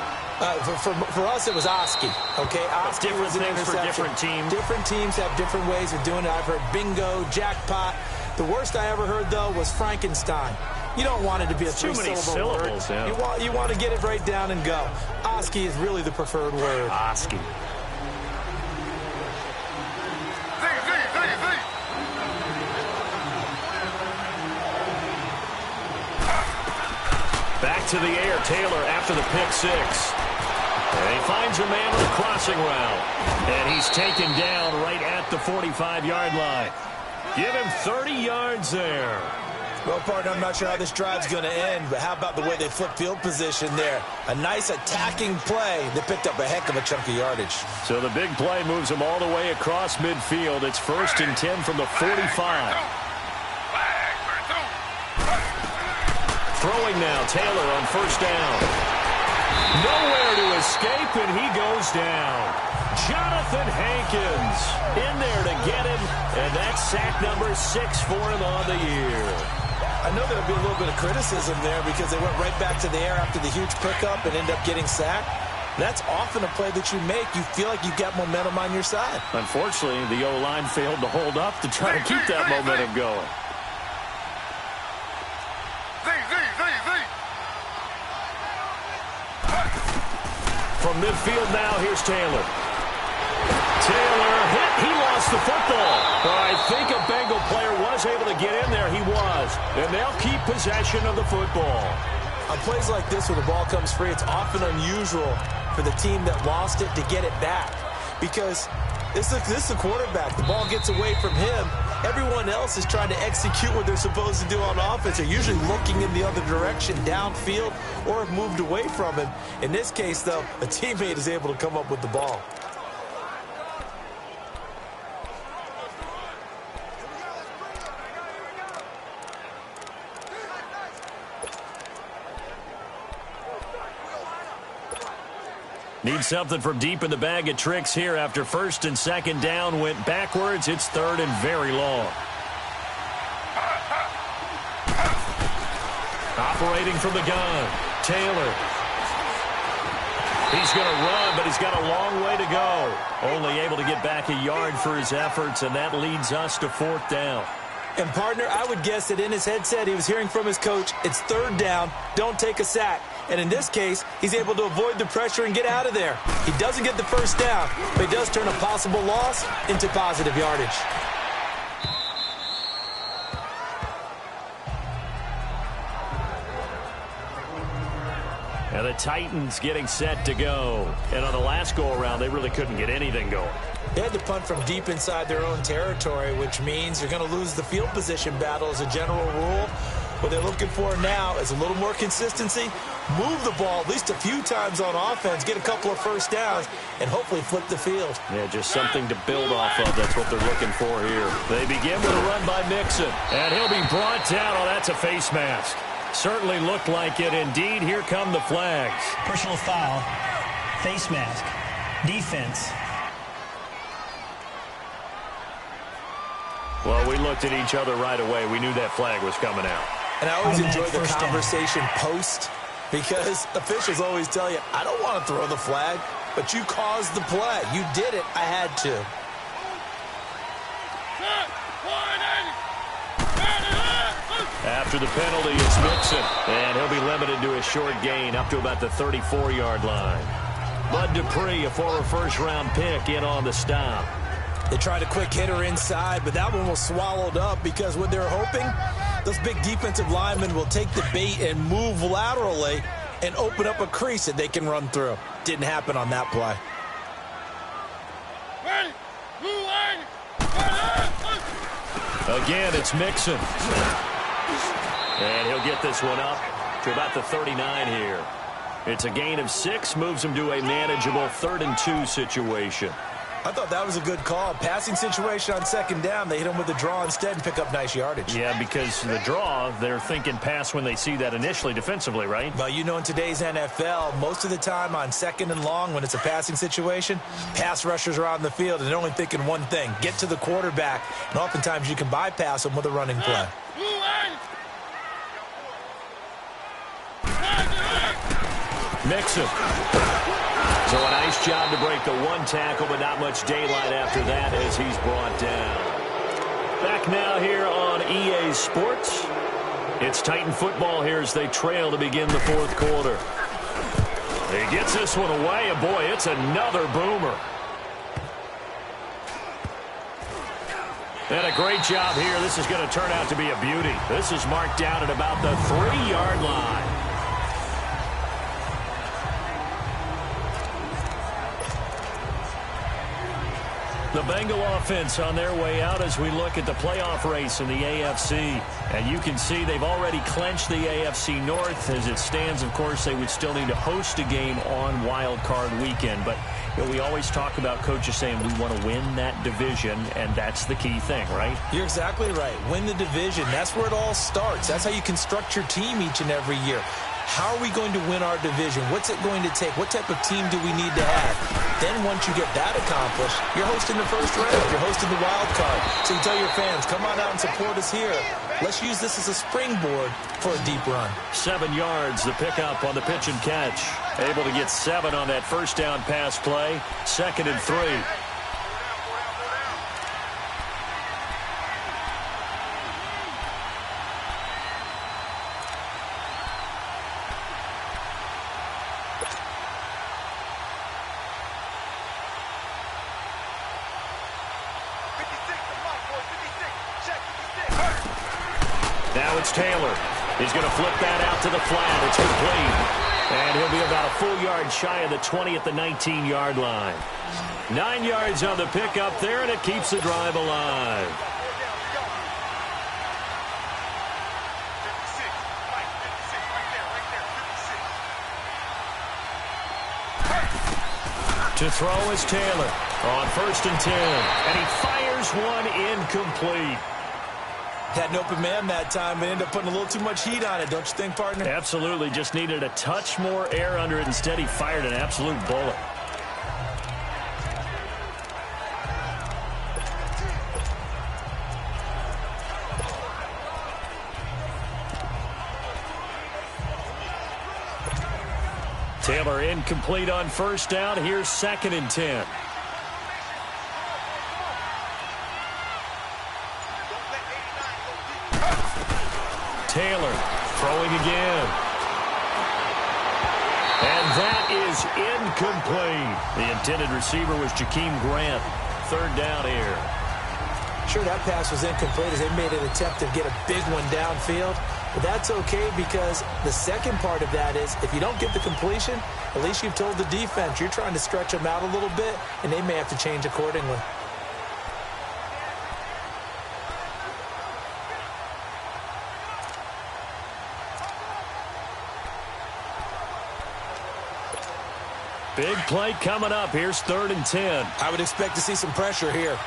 For us, it was Oski. Okay, Oski different was an things for interception. different teams. Different teams have different ways of doing it. I've heard bingo, jackpot. The worst I ever heard, though, was Frankenstein. You don't want it to be a three-syllable word. Yeah. You want to get it right down and go. Oski is really the preferred word. Oski. Back to the air, Taylor after the pick six. And he finds a man on the crossing route. And he's taken down right at the 45-yard line. Give him 30 yards there. Well, partner, I'm not sure how this drive's going to end, but how about the way they flip field position there? A nice attacking play. They picked up a heck of a chunk of yardage. So the big play moves them all the way across midfield. It's 1st and 10 from the 45. Throwing now, Taylor on 1st down. Nowhere to escape, and he goes down. Jonathan Hankins in there to get him, and that's sack number 6 for him on the year. I know there'll be a little bit of criticism there because they went right back to the air after the huge pickup and end up getting sacked. That's often a play that you make. You feel like you've got momentum on your side. Unfortunately, the O-line failed to hold up to try to keep that momentum going. From midfield now, here's Taylor. Taylor hit. He lost the football. I think a Bengal player was able to get in there. He was. And they'll keep possession of the football. On plays like this where the ball comes free, it's often unusual for the team that lost it to get it back. Because this is the quarterback. The ball gets away from him. Everyone else is trying to execute what they're supposed to do on offense. They're usually looking in the other direction, downfield, or have moved away from him. In this case, though, a teammate is able to come up with the ball. Need something from deep in the bag of tricks here after 1st and 2nd down went backwards. It's 3rd and very long. Operating from the gun, Taylor. He's going to run, but he's got a long way to go. Only able to get back a yard for his efforts, and that leads us to 4th down. And, partner, I would guess that in his headset he was hearing from his coach, it's 3rd down, don't take a sack. And in this case, he's able to avoid the pressure and get out of there. He doesn't get the 1st down, but he does turn a possible loss into positive yardage. And the Titans getting set to go. And on the last go-around, they really couldn't get anything going. They had to punt from deep inside their own territory, which means you're going to lose the field position battle as a general rule. What they're looking for now is a little more consistency, move the ball at least a few times on offense, get a couple of 1st downs, and hopefully flip the field. Yeah, just something to build off of. That's what they're looking for here. They begin with a run by Mixon, and he'll be brought down. Oh, that's a face mask. Certainly looked like it. Indeed, here come the flags. Personal foul, face mask, defense. Well, we looked at each other right away. We knew that flag was coming out. And I always enjoy the first conversation post, because officials always tell you, I don't want to throw the flag, but you caused the play. You did it. I had to. After the penalty, it's Mixon, and he'll be limited to a short gain up to about the 34-yard line. Bud Dupree, a former first-round pick, in on the stop. They tried a quick hitter inside, but that one was swallowed up because what they're hoping, those big defensive linemen will take the bait and move laterally and open up a crease that they can run through. Didn't happen on that play. Ready? Move Again, it's Mixon. And he'll get this one up to about the 39 here. It's a gain of 6, moves him to a manageable 3rd and 2 situation. I thought that was a good call. Passing situation on 2nd down. They hit him with the draw instead and pick up nice yardage. Yeah, because the draw, they're thinking pass when they see that initially defensively, right? Well, you know, in today's NFL, most of the time on 2nd and long, when it's a passing situation, pass rushers are on the field, and they're only thinking one thing, get to the quarterback. And oftentimes you can bypass them with a running play. Mixon. So a nice job to break the 1 tackle, but not much daylight after that as he's brought down. Back now here on EA Sports. It's Titan football here as they trail to begin the 4th quarter. He gets this one away, and boy, it's another boomer. And a great job here. This is going to turn out to be a beauty. This is marked down at about the 3-yard line. The Bengal offense on their way out as we look at the playoff race in the AFC. And you can see they've already clinched the AFC North. As it stands, of course, they would still need to host a game on Wild Card Weekend. But you know, we always talk about coaches saying we want to win that division, and that's the key thing, right? You're exactly right. Win the division. That's where it all starts. That's how you construct your team each and every year. How are we going to win our division? What's it going to take? What type of team do we need to have? Then once you get that accomplished, you're hosting the first round. You're hosting the wild card. So you tell your fans, come on out and support us here. Let's use this as a springboard for a deep run. 7 yards, the pickup on the pitch and catch. Able to get 7 on that first down pass play. 2nd and 3. Now it's Taylor. He's going to flip that out to the flat. It's complete. And he'll be about a full yard shy of the 20 at the 19-yard line. 9 yards on the pickup there, and it keeps the drive alive. To throw is Taylor on 1st and 10. And he fires one incomplete. Had an open man that time, but ended up putting a little too much heat on it, don't you think, partner? Absolutely. Just needed a touch more air under it. Instead, he fired an absolute bullet. Taylor incomplete on 1st down. Here's 2nd and 10. Taylor throwing again. And that is incomplete. The intended receiver was Jakeem Grant. 3rd down here. Sure, that pass was incomplete as they made an attempt to get a big one downfield. But that's okay because the second part of that is if you don't get the completion, at least you've told the defense you're trying to stretch them out a little bit, and they may have to change accordingly. Big play coming up. Here's 3rd and 10. I would expect to see some pressure here.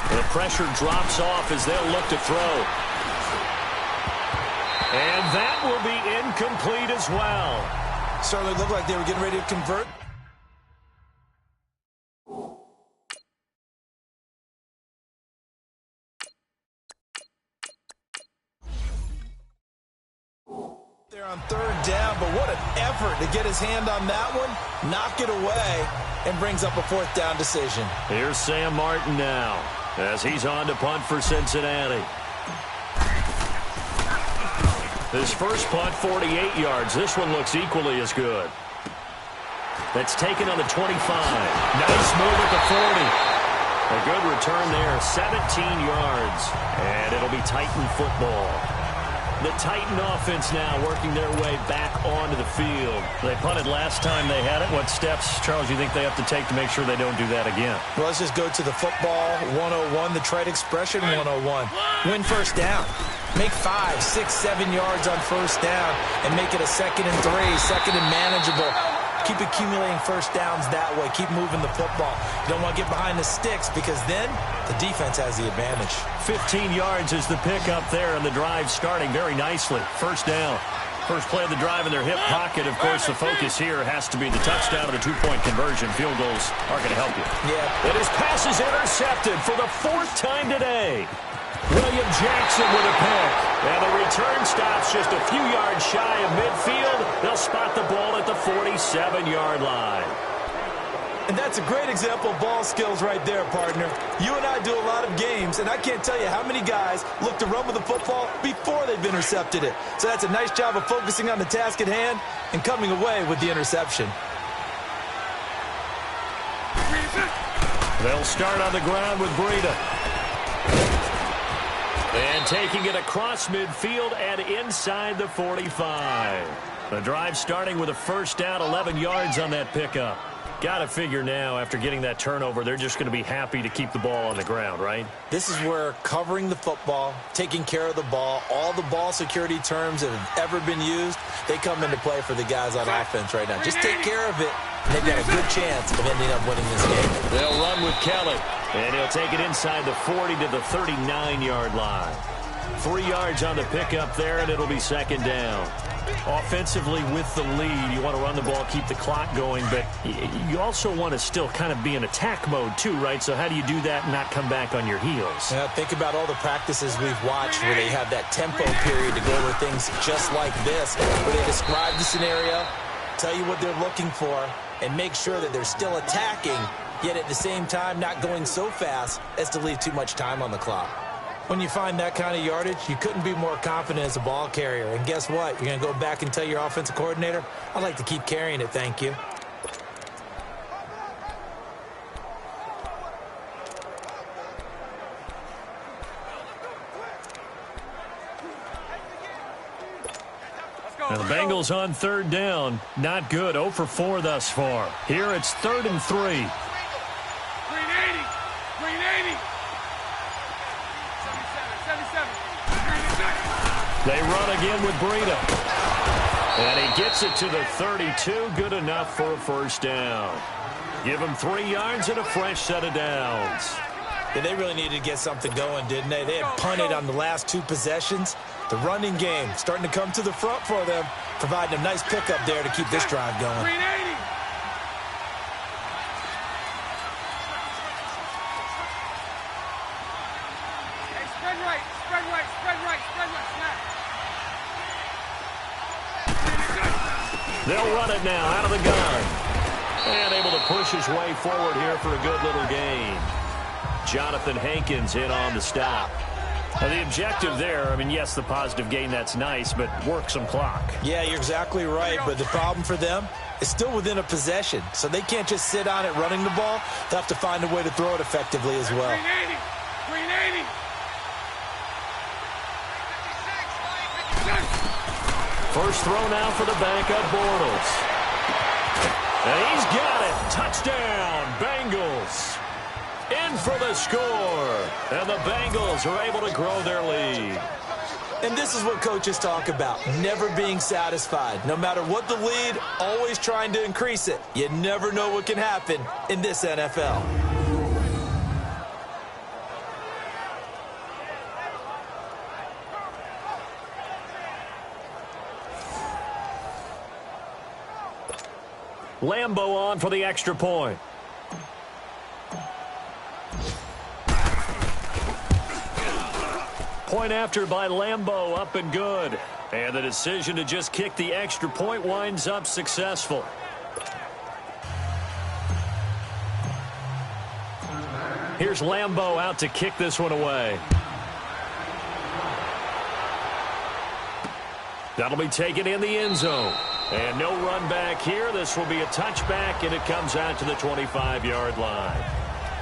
The pressure drops off as they'll look to throw. And that will be incomplete as well. Certainly looked like they were getting ready to convert. They're on 3rd down, but what an effort to get his hand on that one, knock it away, and brings up a 4th down decision. Here's Sam Martin now as he's on to punt for Cincinnati. His first punt, 48 yards. This one looks equally as good. That's taken on the 25. Nice move at the 40. A good return there, 17 yards. And it'll be Titan football. The Titan offense now working their way back onto the field. They punted last time they had it. What steps, Charles, you think they have to take to make sure they don't do that again? Well, let's just go to the football 101, the trade expression 101. Win first down. Make 5, 6, 7 yards on first down and make it a 2nd and 3, 2nd and manageable. Keep accumulating first downs that way. Keep moving the football. You don't want to get behind the sticks because then the defense has the advantage. 15 yards is the pickup there, and the drive starting very nicely. First down. First play of the drive in their hip pocket. Of course, the focus here has to be the touchdown and a 2-point conversion. Field goals aren't going to help you. Yeah. And his pass is intercepted for the 4th time today. William Jackson with a pick. And the return stops just a few yards shy of midfield. They'll spot the ball at the 47-yard line. And that's a great example of ball skills right there, partner. You and I do a lot of games, and I can't tell you how many guys look to run with the football before they've intercepted it. So that's a nice job of focusing on the task at hand and coming away with the interception. They'll start on the ground with Breida. And taking it across midfield and inside the 45. The drive starting with a first down, 11 yards on that pickup. Got to figure now, after getting that turnover, they're just going to be happy to keep the ball on the ground, right? This is where covering the football, taking care of the ball, all the ball security terms that have ever been used, they come into play for the guys on offense right now. Just take care of it, and they've got a good chance of ending up winning this game. They'll run with Kelly, and he'll take it inside the 40 to the 39-yard line. 3 yards on the pickup there, and it'll be 2nd down. Offensively with the lead, you want to run the ball, keep the clock going, but you also want to still kind of be in attack mode too, right? So how do you do that and not come back on your heels? Yeah, think about all the practices we've watched where they have that tempo period to go over things just like this, where they describe the scenario, tell you what they're looking for, and make sure that they're still attacking, yet at the same time not going so fast as to leave too much time on the clock. When you find that kind of yardage, you couldn't be more confident as a ball carrier. And guess what? You're going to go back and tell your offensive coordinator, I'd like to keep carrying it, thank you. And the Bengals on 3rd down. Not good. 0 for 4 thus far. Here it's 3rd and 3. Green 80. Green 80. 77. They run again with Breida. And he gets it to the 32. Good enough for a first down. Give him 3 yards and a fresh set of downs. Yeah, they really needed to get something going, didn't they? They had punted on the last 2 possessions. The running game starting to come to the front for them, providing a nice pickup there to keep this drive going. Green 80. Hey, spread right, spread right, spread right, spread right, snap. They'll run it now out of the gun. And able to push his way forward here for a good little gain. Jonathan Hankins in on the stop. Now, the objective there, I mean, yes, the positive gain, that's nice, but work some clock. Yeah, you're exactly right, but the problem for them is still within a possession, so they can't just sit on it running the ball. They have to find a way to throw it effectively as well. Green 80. Green 80. First throw now for the backup Bortles. And he's got it. Touchdown, Bengals. In for the score. And the Bengals are able to grow their lead. And this is what coaches talk about, never being satisfied. No matter what the lead, always trying to increase it. You never know what can happen in this NFL. Lambo on for the extra point. Point after by Lambo, up and good. And the decision to just kick the extra point winds up successful. Here's Lambo out to kick this one away. That'll be taken in the end zone. And no run back here. This will be a touchback, and it comes out to the 25-yard line.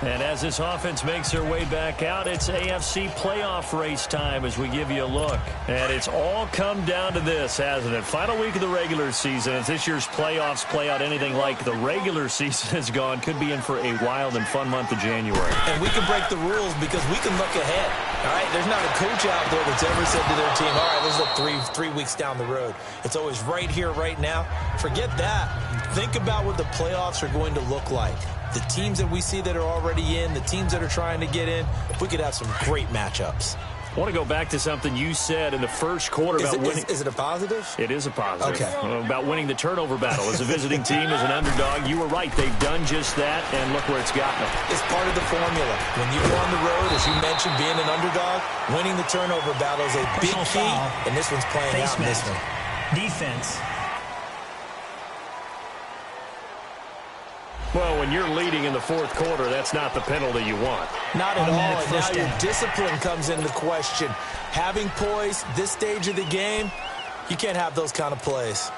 And as this offense makes their way back out, it's AFC playoff race time as we give you a look. And it's all come down to this, hasn't it? Final week of the regular season. As this year's playoffs play out anything like the regular season has gone, could be in for a wild and fun month of January. And we can break the rules because we can look ahead. All right, there's not a coach out there that's ever said to their team, all right, let's look three weeks down the road. It's always right here, right now. Forget that. Think about what the playoffs are going to look like. The teams that we see that are already in, the teams that are trying to get in, we could have some great matchups. I want to go back to something you said in the first quarter about winning. Is it a positive? It is a positive. Okay. About winning the turnover battle. As a visiting team, as an underdog, you were right. They've done just that, and look where it's gotten them. It's part of the formula. When you go on the road, as you mentioned, being an underdog, winning the turnover battle is a big key, and this one's playing out in this one. Defense. Well, when you're leading in the fourth quarter, that's not the penalty you want. Not at all. And now down. your discipline comes into question. Having poise, this stage of the game, you can't have those kind of plays.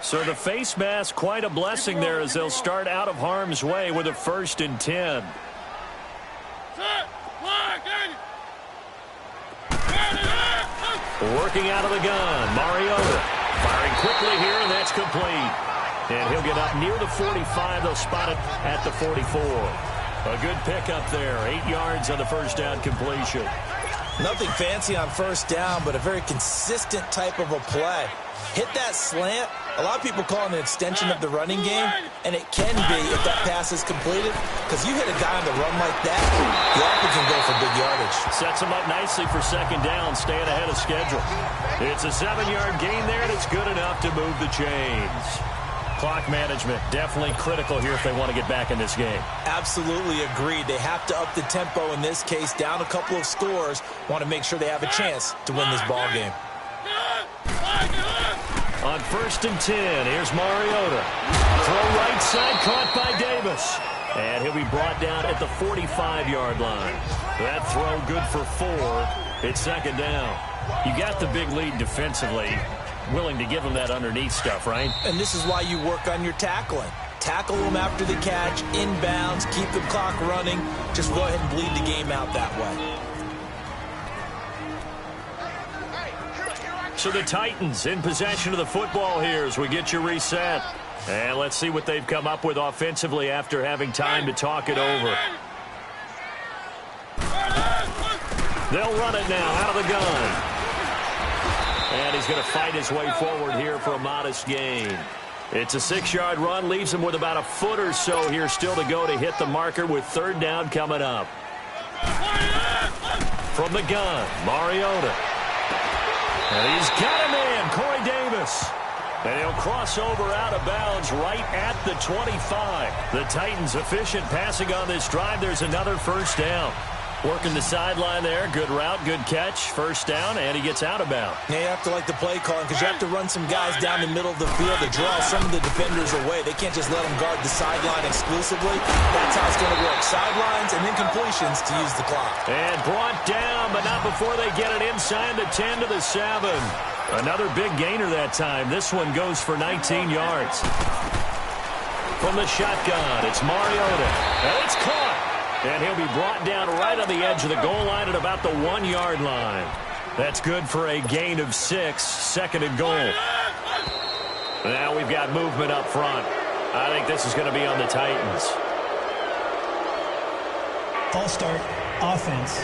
So the face mask, quite a blessing there as they'll start out of harm's way with a 1st and 10. Working out of the gun, Mariota firing quickly here, and that's complete. And he'll get up near the 45. They'll spot it at the 44. A good pickup there, 8 yards on the first down completion. Nothing fancy on first down, but a very consistent type of a play. Hit that slant. A lot of people call it an extension of the running game, and it can be if that pass is completed, because you hit a guy on the run like that, you often can go for big yardage. Sets him up nicely for second down, staying ahead of schedule. It's a 7-yard gain there, and it's good enough to move the chains. Clock management definitely critical here if they want to get back in this game. Absolutely agreed. They have to up the tempo in this case, down a couple of scores, want to make sure they have a chance to win this ball game. On 1st and 10, here's Mariota. Throw right side, caught by Davis. And he'll be brought down at the 45-yard line. That throw good for 4. It's second down. You got the big lead defensively. Willing to give him that underneath stuff, right? And this is why you work on your tackling. Tackle them after the catch, inbounds, keep the clock running. Just go ahead and bleed the game out that way. So the Titans in possession of the football here as we get you reset. And let's see what they've come up with offensively after having time to talk it over. They'll run it now out of the gun. And he's going to fight his way forward here for a modest gain. It's a 6-yard run, leaves him with about a foot or so here still to go to hit the marker with third down coming up. From the gun, Mariota. And he's got a man, Corey Davis. And he'll cross over out of bounds right at the 25. The Titans efficient passing on this drive. There's another first down. Working the sideline there. Good route, good catch. First down, and he gets out of bounds. Yeah, you have to like the play calling because you have to run some guys down the middle of the field to draw some of the defenders away. They can't just let them guard the sideline exclusively. That's how it's going to work. Sidelines and then completions to use the clock. And brought down, but not before they get it inside the 10 to the 7. Another big gainer that time. This one goes for 19 yards. From the shotgun, it's Mariota. And it's caught. And he'll be brought down right on the edge of the goal line at about the 1-yard line. That's good for a gain of 6, second and goal. Now we've got movement up front. I think this is going to be on the Titans. False start, offense.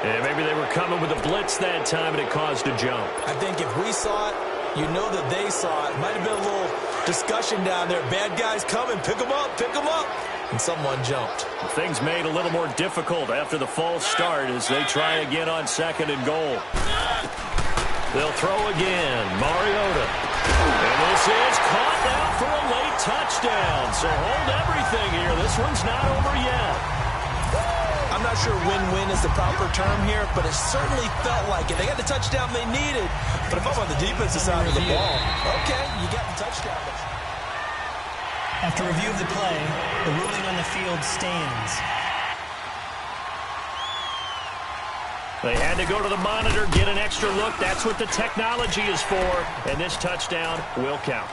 And maybe they were coming with a blitz that time and it caused a jump. I think if we saw it, you know that they saw it. Might have been a little discussion down there. Bad guys coming, pick them up, pick them up. And someone jumped. Things made a little more difficult after the false start as they try again on second and goal. They'll throw again. Mariota. And this is caught now for a late touchdown. So hold everything here. This one's not over yet. I'm not sure win-win is the proper term here, but it certainly felt like it. They got the touchdown they needed. But if I'm on the defensive side of the ball, okay, you got the touchdown. After review of the play, the ruling on the field stands. They had to go to the monitor, get an extra look. That's what the technology is for. And this touchdown will count.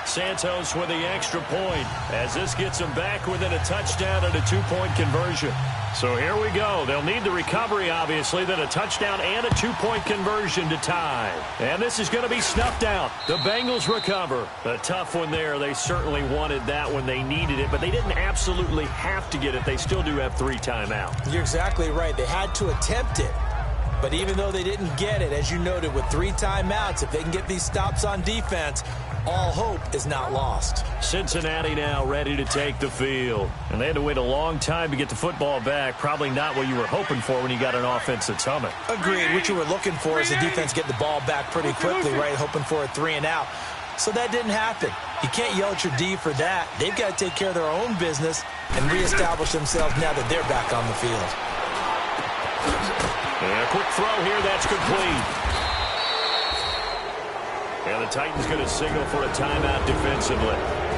Santos with the extra point as this gets them back within a touchdown and a 2-point conversion. So here we go. They'll need the recovery, obviously, then a touchdown and a 2-point conversion to tie. And this is going to be snuffed out. The Bengals recover. A tough one there. They certainly wanted that when they needed it, but they didn't absolutely have to get it. They still do have 3 timeouts. You're exactly right. They had to attempt it. But even though they didn't get it, as you noted, with 3 timeouts, if they can get these stops on defense, all hope is not lost. Cincinnati now ready to take the field. And they had to wait a long time to get the football back. Probably not what you were hoping for when you got an offense that's humming. Agreed. What you were looking for is the defense get the ball back pretty quickly, right? Hoping for a 3 and out. So that didn't happen. You can't yell at your D for that. They've got to take care of their own business and reestablish themselves now that they're back on the field. And a quick throw here. That's complete. And the Titans going to signal for a timeout defensively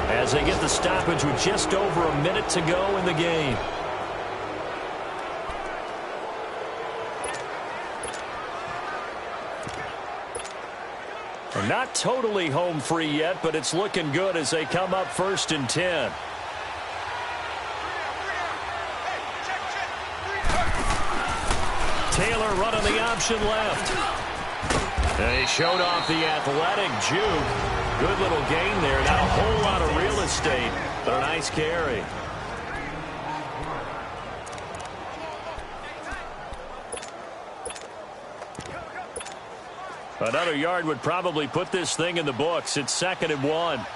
as they get the stoppage with just over a minute to go in the game. They're not totally home free yet, but it's looking good as they come up 1st and 10. Taylor running the option left. And he showed off the athletic juke. Good little gain there. Not a whole lot of real estate, but a nice carry. Another yard would probably put this thing in the books. It's 2nd and 1.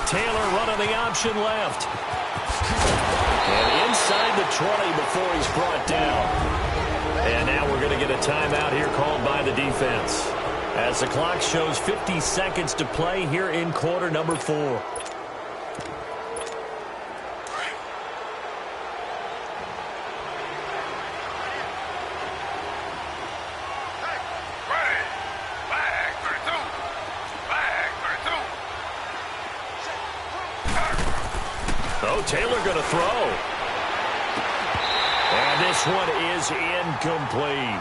Taylor running the option left. And inside the 20 before he's brought down. And now we're going to get a timeout here called by the defense as the clock shows 50 seconds to play here in quarter number 4. Taylor going to throw. And this one is incomplete.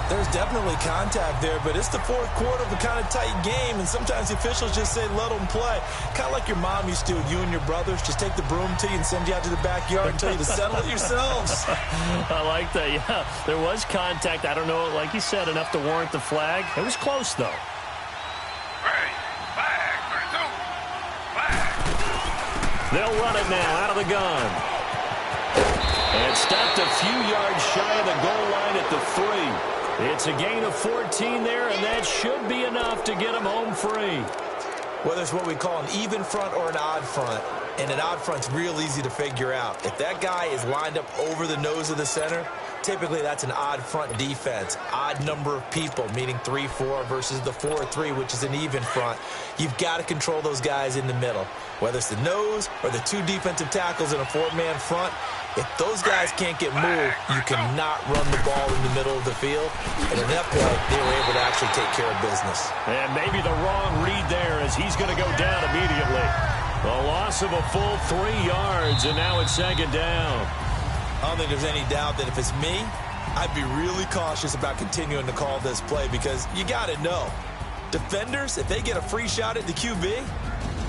There's definitely contact there, but it's the 4th quarter of a kind of tight game, and sometimes the officials just say let them play. Kind of like your mom used to, you and your brothers, just take the broom to you and send you out to the backyard and tell you to settle it yourselves. I like that, yeah. There was contact. I don't know, like you said, enough to warrant the flag. It was close, though. They'll run it now out of the gun. And stopped a few yards shy of the goal line at the 3. It's a gain of 14 there, and that should be enough to get them home free. Whether it's what we call an even front or an odd front, and an odd front's real easy to figure out. If that guy is lined up over the nose of the center, typically that's an odd front defense. Odd number of people, meaning 3-4 versus the 4-3, which is an even front. You've got to control those guys in the middle. Whether it's the nose or the 2 defensive tackles in a 4-man front, if those guys can't get moved, you cannot run the ball in the middle of the field. And in that play, they were able to actually take care of business. And maybe the wrong read there as he's going to go down immediately. A loss of a full 3 yards, and now it's 2nd down. I don't think there's any doubt that if it's me, I'd be really cautious about continuing to call this play because you got to know. Defenders, if they get a free shot at the QB,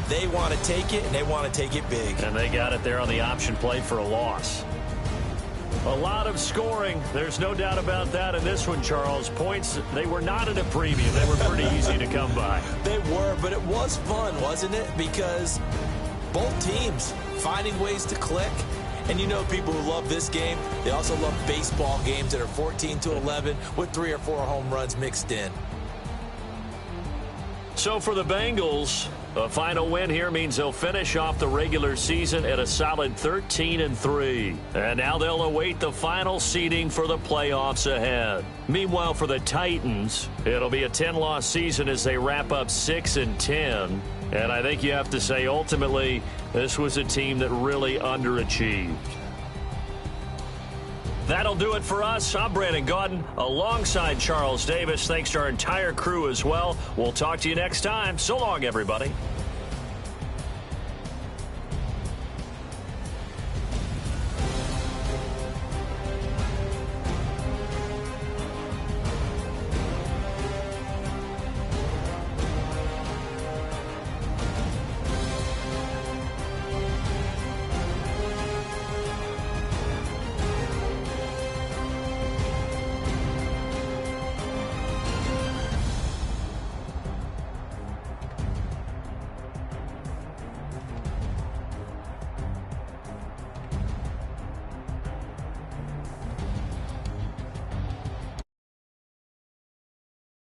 they want to take it, and they want to take it big. And they got it there on the option play for a loss. A lot of scoring. There's no doubt about that in this one, Charles. Points, they were not at a premium. They were pretty easy to come by. They were, but it was fun, wasn't it? Because both teams finding ways to click. And you know people who love this game, they also love baseball games that are 14-11 with 3 or 4 home runs mixed in. So for the Bengals, a final win here means they'll finish off the regular season at a solid 13-3. And now they'll await the final seeding for the playoffs ahead. Meanwhile, for the Titans, it'll be a 10-loss season as they wrap up 6-10. And I think you have to say, ultimately, this was a team that really underachieved. That'll do it for us. I'm Brandon Gaudin alongside Charles Davis. Thanks to our entire crew as well. We'll talk to you next time. So long, everybody.